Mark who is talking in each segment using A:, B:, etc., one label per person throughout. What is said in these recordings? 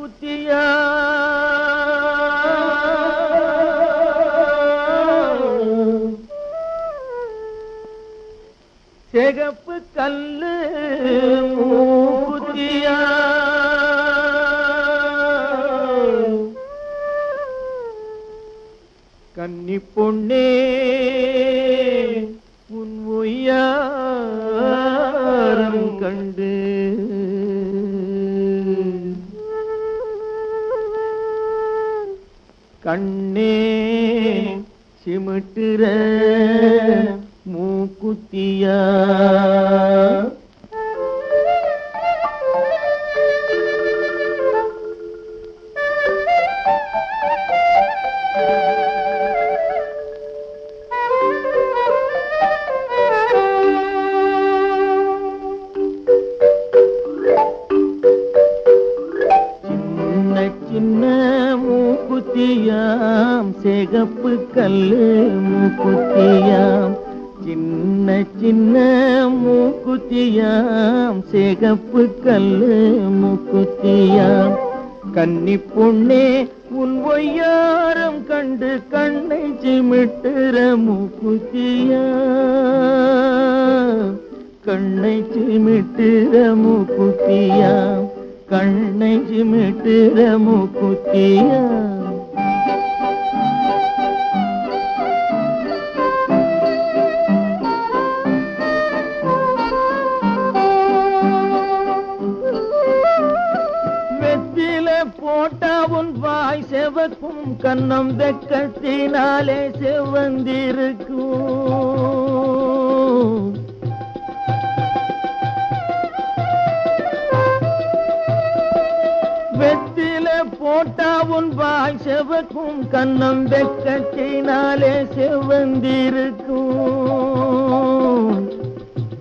A: மூக்குத்தியா சிகப்பு கல்லு மூக்குத்தியா கன்னி பொண்ணே உன் ஒய்யாரம் கண்டு கண்ணே சிமிட்டுற மூக்குத்தியா சின்ன மூக்குத்தியாம் சிகப்பு கல்லு மூக்குத்தியாம் சின்ன சின்ன மூக்குத்தியாம் சிகப்பு கல்லு மூக்குத்தியாம் கன்னி பொண்ணே உன் ஒய்யாரம் கண்டு கண்ணை சிமிட்டுற மூக்குத்தியா கண்ணை சிமிட்டுற மூக்குத்தியா கண்ணை சிமிட்டுற மூக்குத்தியா வெத்தில போட்டா உன் வாய் செவக்கும் கண்ணம் வெக்கத்தினாலே செவந்திருக்கும் வெத்தில போட்டா உன் வாய் செவக்கும் கண்ணம் வெக்கத்தினாலே செவந்திருக்கும்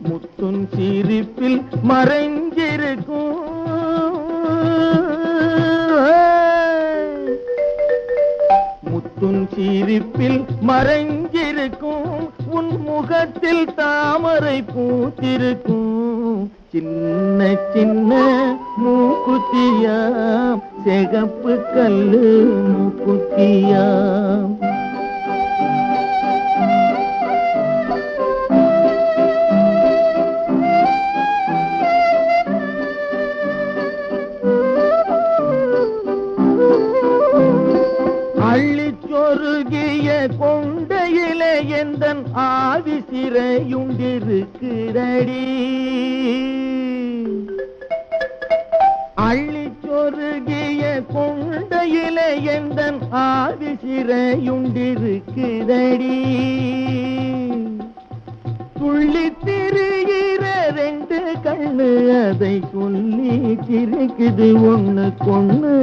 A: முத்துன் சிரிப்பில் மறைஞ்சிருக்கும் முத்துன் சிரிப்பில் மறைஞ்சிருக்கும் உன் முகத்தில் தாமரை பூத்திருக்கும் சின்ன சின்ன மூக்குத்தியா சிகப்பு கல்லு மூக்குத்தியா அள்ளிச்சொருகிய கொண்டையிலே எந்தன் ஆவி சிறையுண்டிருக்கிறடி அள்ளிச்சொருகிய கொண்டையிலே எந்தன் ஆவி சிறையுண்டிருக்கிறடி துள்ளி திரிகிற ரெண்டு கண்ணு அதை சொல்லி சிரிக்குது ஒண்ணு கொண்ணு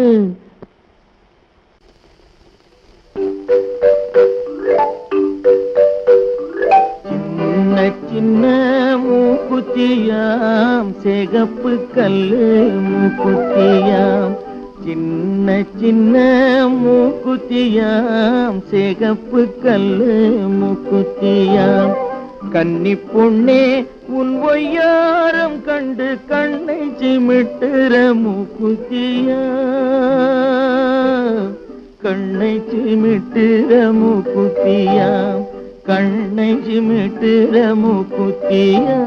A: சின்ன சின்ன மூக்குத்தியாம் சிகப்பு கல்லு மூக்குத்தியாம் சின்ன சின்ன மூக்குத்தியாம் சிகப்பு கல்லு மூக்குத்தியாம் கன்னி பொண்ணே உன் ஒய்யாரம் கண்டு கண்ணை சிமிட்டுற மூக்குத்தியா கண்ணை சிமிட்டுற மூக்குத்தியா கண்ணை சிமிட்டுற மூக்குத்தியா